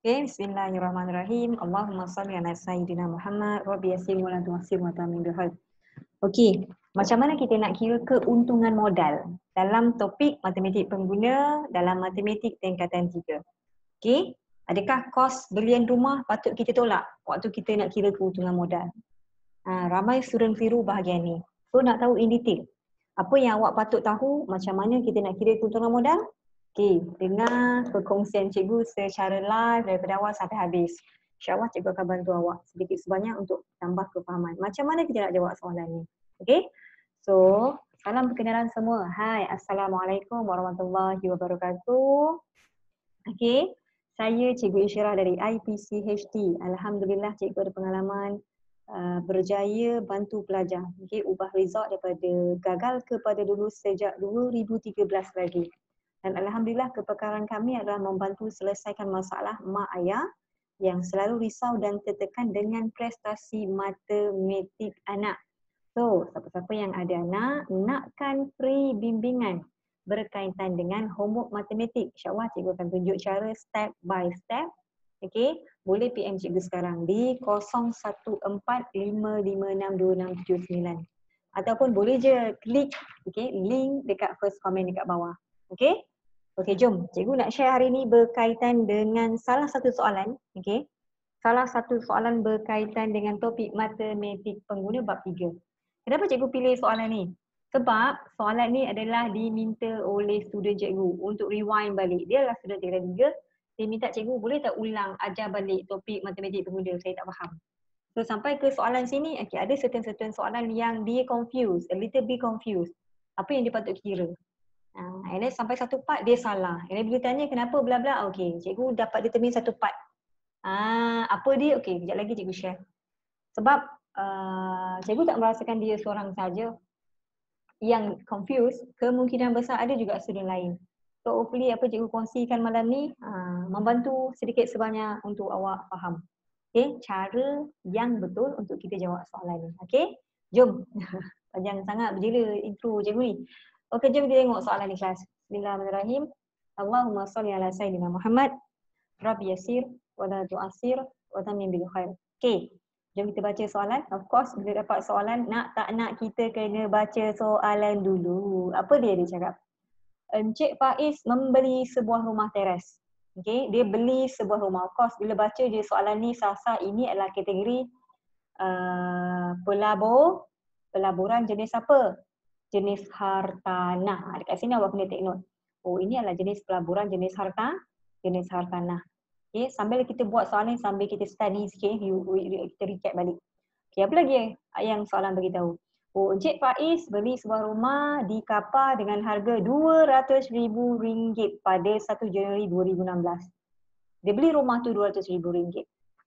Okay, bismillahirrahmanirrahim. Allahumma salli ala Sayyidina Muhammad. Rabbi yassir wa la tu'assir wa ta'min bihal. Okey, macam mana kita nak kira keuntungan modal dalam topik matematik pengguna dalam matematik tingkatan 3? Okey, adakah kos belian rumah patut kita tolak waktu kita nak kira keuntungan modal? Ramai student keliru bahagian ni. So nak tahu in detail, apa yang awak patut tahu macam mana kita nak kira keuntungan modal? Okey, dengar perkongsian cikgu secara live daripada awal sampai habis. InsyaAllah cikgu akan bantu awak sedikit sebanyak untuk tambah kefahaman. Macam mana kita nak jawab soalan ni? Okey, so salam perkenalan semua. Hai, Assalamualaikum warahmatullahi wabarakatuh. Okey, saya Cikgu Isyirah dari IPCHT. Alhamdulillah cikgu ada pengalaman berjaya bantu pelajar. Okey, ubah result daripada gagal kepada lulus sejak 2013 lagi. Dan Alhamdulillah kepekaran kami adalah membantu selesaikan masalah mak ayah yang selalu risau dan tertekan dengan prestasi matematik anak. So, siapa-siapa yang ada anak, nakkan free bimbingan berkaitan dengan homework matematik. InsyaAllah cikgu akan tunjuk cara step by step. Okay, boleh PM cikgu sekarang di 0145562679. Ataupun boleh je klik link dekat first comment dekat bawah. Okay. Okey, jom. Cikgu nak share hari ini berkaitan dengan salah satu soalan. Okey. Salah satu soalan berkaitan dengan topik matematik pengguna bab 3. Kenapa cikgu pilih soalan ni? Sebab soalan ni adalah diminta oleh student cikgu untuk rewind balik. Dia adalah student tingkatan 3. Dia minta cikgu boleh tak ulang ajar balik topik matematik pengguna, saya tak faham. So sampai ke soalan sini, okay, ada certain soalan yang dia confused, a little bit confused. Apa yang dia patut kira? And then sampai satu part dia salah. And then bila tanya kenapa bla bla, okey, cikgu dapat determine satu part. Apa dia? Okey, kejap lagi cikgu share. Sebab cikgu tak merasakan dia seorang saja yang confused, kemungkinan besar ada juga student lain. So hopefully apa cikgu kongsikan malam ni membantu sedikit sebanyak untuk awak faham. Okey, cara yang betul untuk kita jawab soalan ni. Okey, jom. Panjang sangat berjela intro cikgu ni. Okey, jom kita tengok soalan ni kelas. Bismillahirrahmanirrahim. Allahumma salli ala Sayyidina Muhammad. Rabbi yassir wa la tu'assir wa tamim bil khair. Okey, jom kita baca soalan. Of course, bila dapat soalan, nak tak nak kita kena baca soalan dulu. Apa dia cakap? Encik Faiz membeli sebuah rumah teres. Okey, dia beli sebuah rumah. Of course, bila baca je soalan ni, sasa ini adalah kategori pelaburan jenis apa? Jenis hartanah. Dekat sini awak kena take note. Oh, ini adalah jenis pelaburan jenis hartanah. Okay, sambil kita buat soalan, sambil kita study sikit, kita recap balik. Okay, apa lagi yang soalan beritahu? Oh, Encik Faiz beli sebuah rumah di Kapar dengan harga RM200,000 pada 1 Januari 2016. Dia beli rumah tu RM200,000.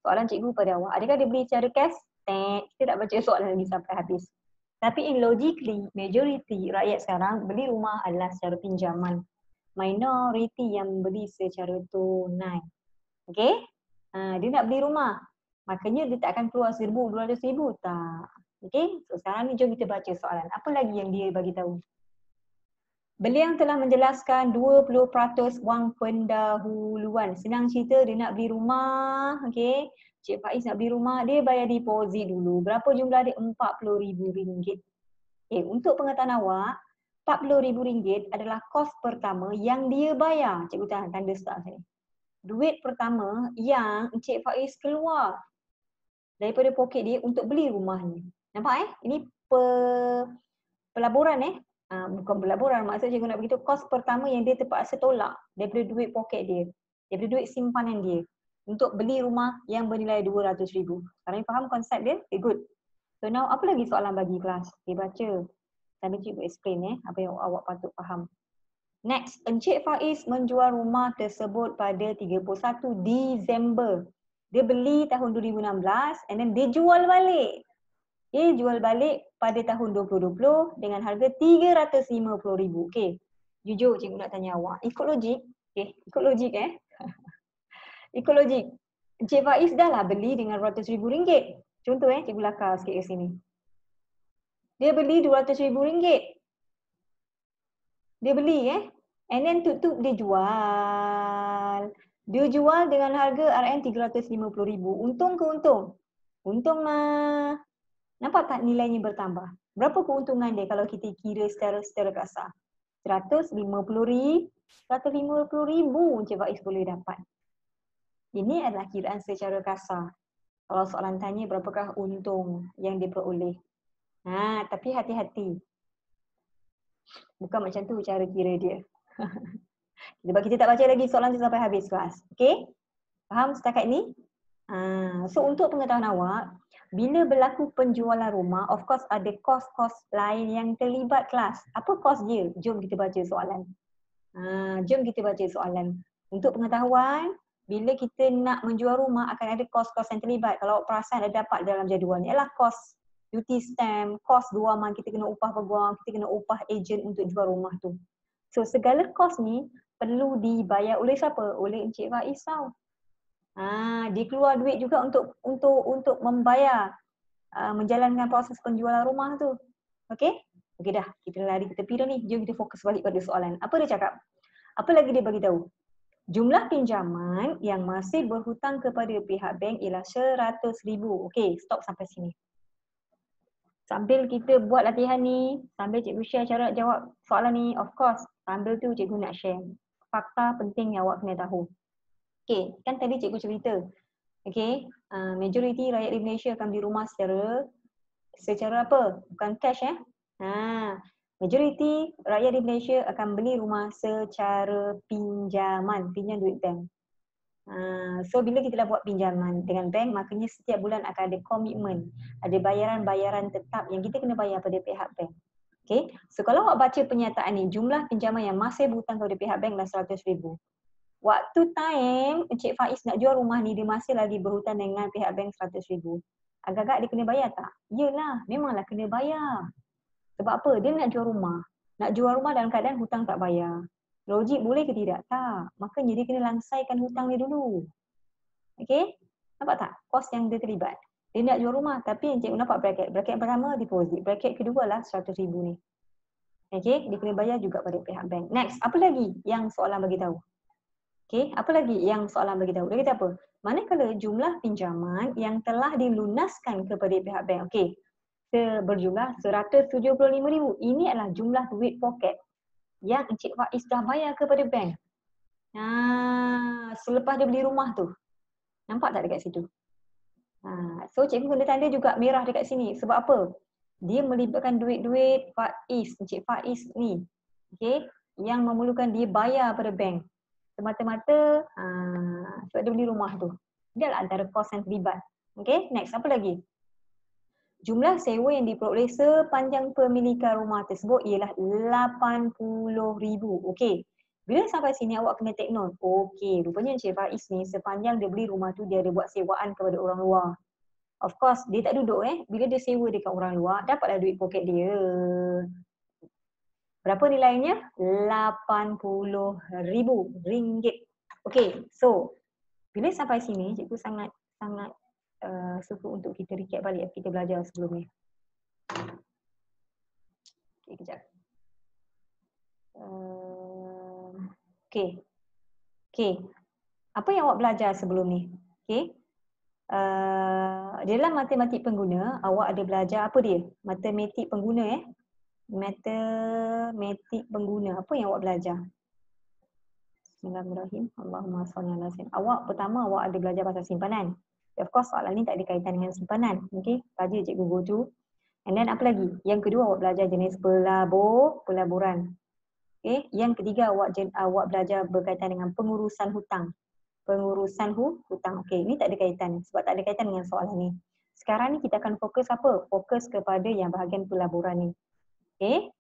Soalan cikgu pada awak, adakah dia beli secara cash? Kita tak baca soalan lagi sampai habis. Tapi in logically, majority rakyat sekarang beli rumah adalah secara pinjaman. Minority yang beli secara tunai. Okay? Dia nak beli rumah. Makanya dia tak akan keluar RM1,200,000. Tak. Okay? So sekarang ni jom kita baca soalan. Apa lagi yang dia bagi tahu? Beliau telah menjelaskan 20% wang pendahuluan. Senang cerita dia nak beli rumah. Okay? Cik Faiz nak beli rumah, dia bayar deposit dulu. Berapa jumlah dia? RM40,000. Untuk pengetahuan awak, RM40,000 adalah kos pertama yang dia bayar. Cikgu tahan tanda start saya. Duit pertama yang Encik Faiz keluar daripada poket dia untuk beli rumah ni. Nampak Ini pelaburan bukan pelaburan, maksud cikgu nak beritahu kos pertama yang dia terpaksa tolak daripada duit poket dia, daripada duit simpanan dia untuk beli rumah yang bernilai RM200,000. Sekarang faham konsep dia? Okay, good. So now apa lagi soalan bagi kelas? Okay, baca. Sambil cikgu explain apa yang awak patut faham. Next, Encik Faiz menjual rumah tersebut pada 31 Disember. Dia beli tahun 2016 and then dia jual balik. Dia jual balik pada tahun 2020 dengan harga RM350,000. Okay, jujur cikgu nak tanya awak. Ikut logik. Okay, ikut logik Ikut logik. Encik Faiz dah lah beli dengan RM200,000. Contoh cikgu lakar sikit ke sini. Dia beli RM200,000. Dia beli and then tutup dia jual. Dia jual dengan harga RM350,000. Untung ke untung? Untung mah. Nampak tak nilainya bertambah? Berapa keuntungan dia kalau kita kira secara kasar? 150,000 Encik Faiz boleh dapat. Ini adalah kiraan secara kasar. Kalau soalan tanya berapakah untung yang diperoleh. Tapi hati-hati. Bukan macam tu cara kira dia. Sebab kita tak baca lagi soalan tu sampai habis kelas. Okey? Faham setakat ni? So untuk pengetahuan awak, bila berlaku penjualan rumah, of course ada kos-kos lain yang terlibat kelas. Apa kos dia? Jom kita baca soalan. Jom kita baca soalan. Untuk pengetahuan, bila kita nak menjual rumah akan ada kos-kos yang terlibat. Kalau perasan ada dapat dalam jadual ni ialah kos duty stamp, kos guaman, kita kena upah peguam, kita kena upah ejen untuk jual rumah tu. So segala kos ni perlu dibayar oleh siapa? Oleh Encik Faiz tau. Dia keluar duit juga untuk membayar menjalankan proses penjualan rumah tu. Okey? Okey dah, kita lari ke tepi dah ni. Jom kita fokus balik pada soalan. Apa dia cakap? Apa lagi dia bagi tahu? Jumlah pinjaman yang masih berhutang kepada pihak bank ialah RM100,000. Okey, stop sampai sini. Sambil kita buat latihan ni, sambil cikgu share cara jawab soalan ni, of course, sambil tu cikgu nak share fakta penting yang awak kena tahu. Okey, kan tadi cikgu cerita. Okey, majoriti rakyat di Malaysia akan beli rumah secara apa? Bukan cash majoriti rakyat di Malaysia akan beli rumah secara pinjaman, pinjam duit bank. So bila kita dah buat pinjaman dengan bank, maknanya setiap bulan akan ada komitmen, ada bayaran-bayaran tetap yang kita kena bayar pada pihak bank. Okay, so kalau awak baca pernyataan ni, jumlah pinjaman yang masih berhutang kepada pihak bank adalah RM100,000. Waktu time Encik Faiz nak jual rumah ni, dia masih lagi berhutang dengan pihak bank RM100,000. Agak-agak dia kena bayar tak? Yelah, memanglah kena bayar. Sebab apa? Dia nak jual rumah. Nak jual rumah dalam keadaan hutang tak bayar. Logik boleh ke tidak? Tak. Makanya dia kena langsaikan hutang dia dulu. Okey? Nampak tak? Kos yang dia terlibat. Dia nak jual rumah tapi encik nampak bracket. Bracket pertama deposit. Bracket kedua lah RM100,000 ni. Okey? Dia kena bayar juga pada pihak bank. Next, apa lagi yang soalan bagi tahu? Okey, apa lagi yang soalan bagi tahu? Dia kata apa? Manakala jumlah pinjaman yang telah dilunaskan kepada pihak bank. Okey. Berjumlah RM175,000. Ini adalah jumlah duit poket yang Encik Faiz dah bayar kepada bank. Selepas dia beli rumah tu. Nampak tak dekat situ? So cikgu kena tanda juga merah dekat sini. Sebab apa? Dia melibatkan duit-duit Faiz, Encik Faiz ni. Okay? Yang memerlukan dia bayar pada bank. Semata-mata sebab dia beli rumah tu. Dia adalah antara kos yang terlibat. Okay? Next, apa lagi? Jumlah sewa yang diperoleh sepanjang pemilikan rumah tersebut ialah RM80,000. Okey. Bila sampai sini awak kena take note. Okey, rupanya Encik Faiz ni sepanjang dia beli rumah tu dia ada buat sewaan kepada orang luar. Of course, dia tak duduk Bila dia sewa dekat orang luar, dapatlah duit poket dia. Berapa nilainya? RM80,000. Okey, so bila sampai sini cikgu sangat suka untuk kita recap balik apa kita belajar sebelum ni. Okay, kejap. Okay. Apa yang awak belajar sebelum ni? Okay. Dalam matematik pengguna, awak ada belajar apa dia? Matematik pengguna Matematik pengguna. Apa yang awak belajar? Bismillahirrahmanirrahim. Allahumma salli ala sayyidina. Pertama awak ada belajar pasal simpanan. Of course soalan ni tak ada kaitan dengan simpanan. Okay, saja cikgu go to. And then apa lagi? Yang kedua awak belajar jenis pelaburan. Okay, yang ketiga awak belajar berkaitan dengan pengurusan hutang. Hutang. Okay, ini tak ada kaitan sebab tak ada kaitan dengan soalan ni. Sekarang ni kita akan fokus apa? Fokus kepada yang bahagian pelaburan ni. Okay,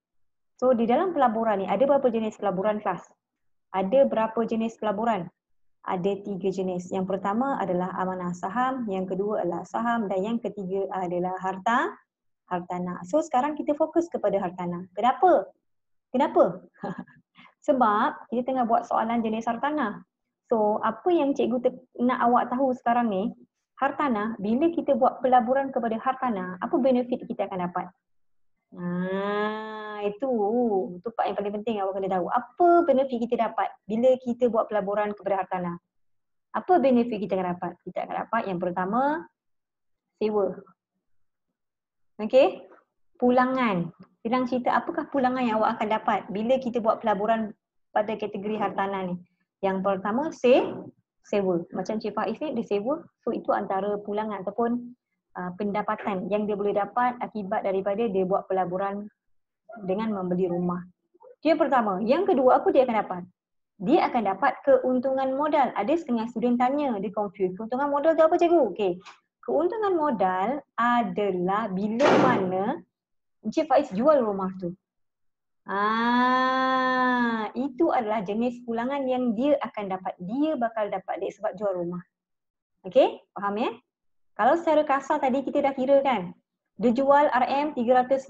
so di dalam pelaburan ni ada berapa jenis pelaburan kelas? Ada berapa jenis pelaburan? Ada 3 jenis. Yang pertama adalah amanah saham, yang kedua adalah saham dan yang ketiga adalah hartanah. So sekarang kita fokus kepada hartanah. Kenapa? Sebab kita tengah buat soalan jenis hartanah. So apa yang cikgu nak awak tahu sekarang ni, hartanah, bila kita buat pelaburan kepada hartanah, apa benefit kita akan dapat? Itu part yang paling penting awak kena tahu. Apa benefit kita dapat bila kita buat pelaburan kepada hartanah? Apa benefit kita akan dapat? Kita akan dapat yang pertama, sewa. Okey? Pulangan. Senang cerita, apakah pulangan yang awak akan dapat bila kita buat pelaburan pada kategori hartanah ni? Yang pertama, sewa. Macam Cik Faiz ni, dia sewa. So, itu antara pulangan ataupun pendapatan yang dia boleh dapat akibat daripada dia buat pelaburan dengan membeli rumah. Itu yang pertama. Yang kedua, apa dia akan dapat? Dia akan dapat keuntungan modal. Ada setengah student tanya, dia confused. Keuntungan modal tu apa cikgu? Okey. Keuntungan modal adalah bila mana Encik Faiz jual rumah tu. Itu adalah jenis pulangan yang dia akan dapat. Dia bakal dapat dia sebab jual rumah. Okey? Faham ya? Kalau secara kasar tadi kita dah kira kan. Dia jual RM 350,000.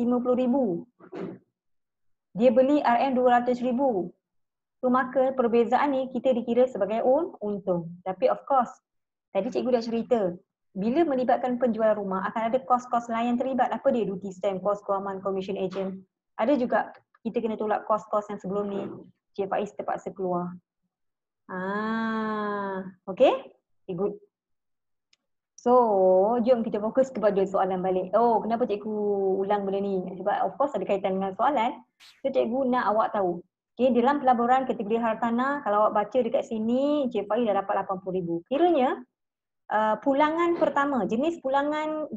Dia beli RM 200,000. So maka perbezaan ni kita dikira sebagai untung. Tapi of course, tadi cikgu dah cerita, bila melibatkan penjual rumah akan ada kos-kos lain terlibat. Apa dia? Duty stamp, kos kewangan, commission agent. Ada juga kita kena tolak kos-kos yang sebelum ni Cik Faiz terpaksa keluar. Okay? Okay, good. So, jom kita fokus kepada soalan balik. Oh, kenapa cikgu ulang benda ni? Sebab of course ada kaitan dengan soalan. So, cikgu nak awak tahu. Okay, dalam pelaburan kategori hartanah, kalau awak baca dekat sini, Cik Faiz dah dapat 80,000. Kiranya, pulangan pertama, jenis pulangan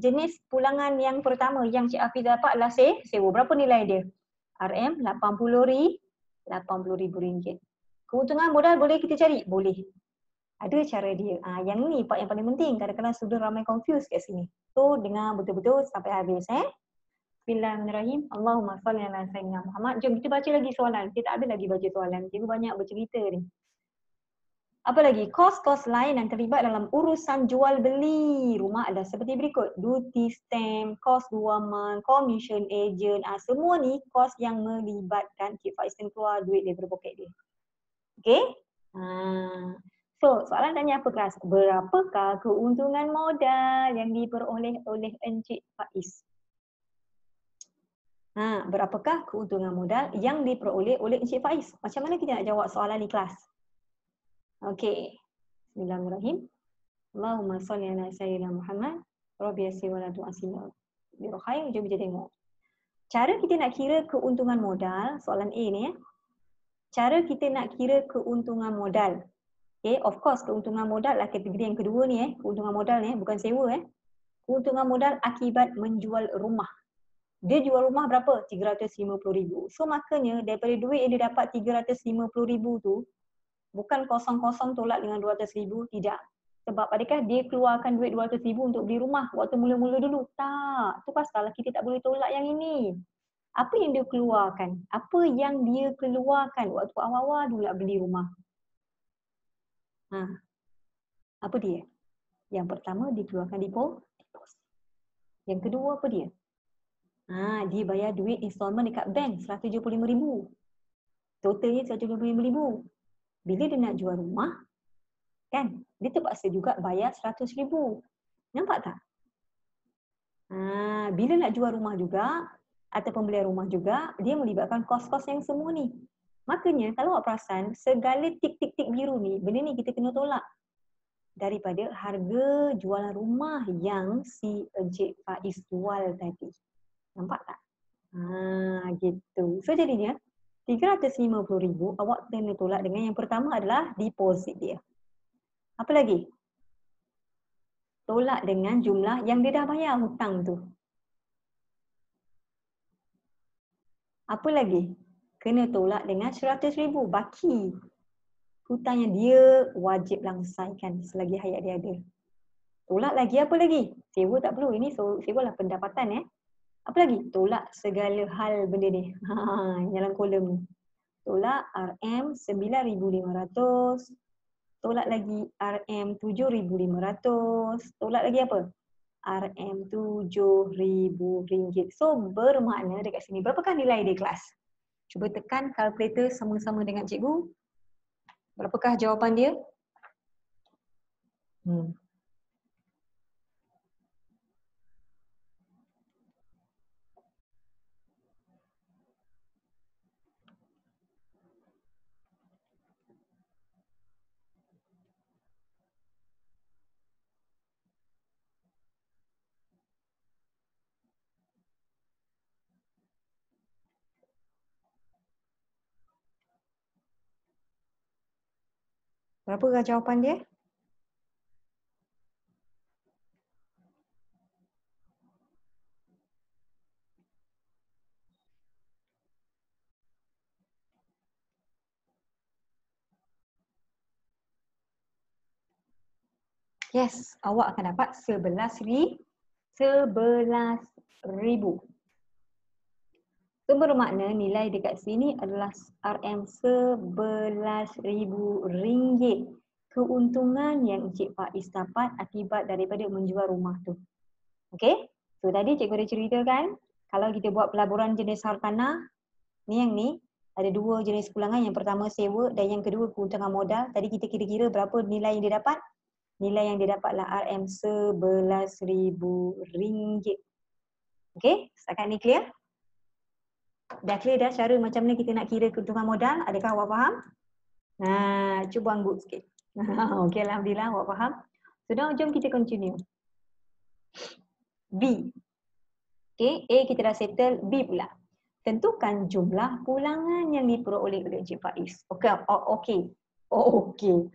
yang pertama yang Cik Hafiz dapat adalah sewa. Berapa nilai dia? RM 80,000 ringgit. Keuntungan modal boleh kita cari? Boleh. Ada cara dia. Yang ni part yang paling penting. Kadang-kadang student ramai confused kat sini. So, dengar betul-betul sampai habis. Bismillahirrahmanirrahim. Allahumma salli ala sayyidina Muhammad. Jom kita baca lagi soalan. Kita tak habis lagi baca soalan. Cikgu banyak bercerita ni. Apa lagi? Kos-kos lain yang terlibat dalam urusan jual beli rumah adalah seperti berikut. Duty stamp, kos guaman, commission agent. Semua ni kos yang melibatkan Cik Faiz keluar duit daripada poket dia. Okay? So, soalan tanya apa kelas? Berapakah keuntungan modal yang diperoleh oleh Encik Faiz? Berapakah keuntungan modal yang diperoleh oleh Encik Faiz? Macam mana kita nak jawab soalan ni kelas? Okey. Bismillahirrahmanirrahim. Allahumma salli ala sayyidina Muhammad. Rabbi yassir wa la tu'assir. Birokhair, jom kita tengok. Cara kita nak kira keuntungan modal, soalan A ni Cara kita nak kira keuntungan modal. Okay, of course keuntungan modal lah kategori yang kedua ni keuntungan modal ni bukan sewa Keuntungan modal akibat menjual rumah. Dia jual rumah berapa? 350,000. So makanya daripada duit yang dia dapat 350,000 tu bukan kosong-kosong tolak dengan 200,000, tidak. Sebab adakah dia keluarkan duit 200,000 untuk beli rumah waktu mula-mula dulu? Tak. Tu pasal kita tak boleh tolak yang ini. Apa yang dia keluarkan? Apa yang dia keluarkan waktu awal-awal dulu nak beli rumah? Apa dia? Yang pertama dikeluarkan deposit. Yang kedua apa dia? Dia bayar duit installment dekat bank 175,000. Totalnya 175,000. Bila dia nak jual rumah, kan? Dia terpaksa juga bayar 100,000. Nampak tak? Bila nak jual rumah juga atau pembelian rumah juga, dia melibatkan kos-kos yang semua ni. Makanya kalau awak perasan, segala tik-tik-tik biru ni, benda ni kita kena tolak daripada harga jualan rumah yang si Encik Faiz jual tadi. Nampak tak? Gitu. So jadinya 350,000 awak kena tolak dengan yang pertama adalah deposit dia. Apa lagi? Tolak dengan jumlah yang dia dah bayar hutang tu. Apa lagi? Kena tolak dengan 100,000 baki. Hutang yang dia wajib langsaikan selagi hayat dia ada. Tolak lagi apa lagi? Sewa tak perlu. Ini sewa lah pendapatan Apa lagi? Tolak segala hal benda ni. Dalam kolom ni. Tolak RM 9,500. Tolak lagi RM 7,500. Tolak lagi apa? RM 7,000 ringgit. So bermakna dekat sini. Berapakah nilai dia kelas? Cuba tekan kalkulator sama-sama dengan cikgu. Berapakah jawapan dia? Berapakah jawapan dia? Yes, awak akan dapat 11,000. So bermakna nilai dekat sini adalah RM11,000 keuntungan yang Encik Faiz dapat akibat daripada menjual rumah tu. Okey? So tadi cikgu ada ceritakan kalau kita buat pelaburan jenis hartanah, ni yang ni ada dua jenis pulangan. Yang pertama sewa dan yang kedua keuntungan modal. Tadi kita kira-kira berapa nilai yang dia dapat? Nilai yang dia dapatlah RM11,000. Okey? Setakat ni clear? Dah clear dah cara macam mana kita nak kira keuntungan modal? Adakah awak faham? Cuba angguk sikit. Okey, alhamdulillah awak faham. So now jom kita continue. B. Okey, A kita dah settle, B pula. Tentukan jumlah pulangan yang diperoleh oleh Encik Faiz. Okey. Okey.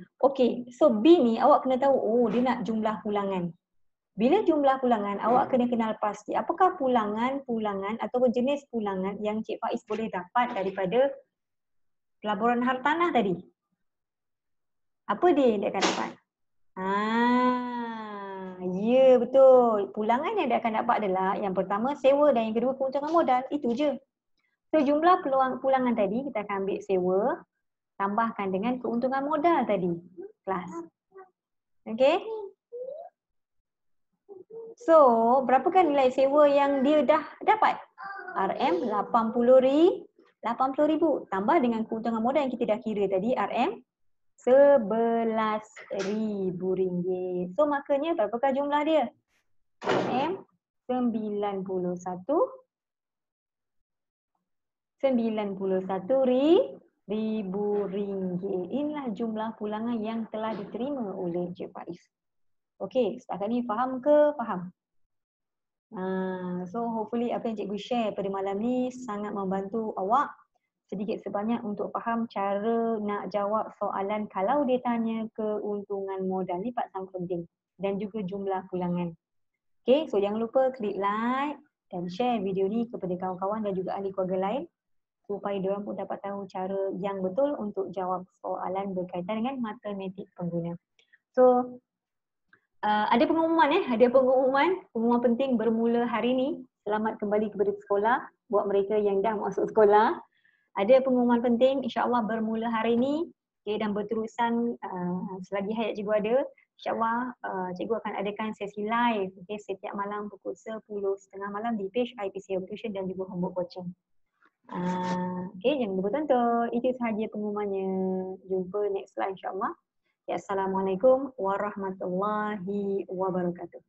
So B ni awak kena tahu, dia nak jumlah pulangan. Bila jumlah pulangan, awak kena kenal pasti apakah pulangan atau jenis pulangan yang Encik Faiz boleh dapat daripada pelaburan hartanah tadi. Apa dia yang dia akan dapat? Ya betul. Pulangan yang dia akan dapat adalah yang pertama sewa dan yang kedua keuntungan modal. Itu je. So jumlah pulangan tadi kita akan ambil sewa tambahkan dengan keuntungan modal tadi. Kelas. Okey? So, berapakah nilai sewa yang dia dah dapat? RM80,000 tambah dengan keuntungan modal yang kita dah kira tadi RM11,000. So, makanya berapakah jumlah dia? RM91,000. Inilah jumlah pulangan yang telah diterima oleh Encik Faiz. Okey, setakat ni faham ke? Faham? So hopefully apa yang cikgu share pada malam ni sangat membantu awak sedikit sebanyak untuk faham cara nak jawab soalan kalau dia tanya keuntungan modal ni part sangat penting dan juga jumlah pulangan. Okay, so jangan lupa klik like dan share video ni kepada kawan-kawan dan juga ahli keluarga lain supaya diorang pun dapat tahu cara yang betul untuk jawab soalan berkaitan dengan matematik pengguna. So ada pengumuman penting bermula hari ni. Selamat kembali kepada sekolah buat mereka yang dah masuk sekolah. Ada pengumuman penting insya-Allah bermula hari ni, okay, dan berterusan selagi hayat cikgu ada. Insya-Allah cikgu akan adakan sesi live, okay, setiap malam pukul 10.30 malam di page IPC Tuition dan juga homework coaching. Okay, jangan lupa tonton. Itu sahaja pengumumannya. Jumpa next live insya-Allah. Assalamualaikum warahmatullahi wabarakatuh.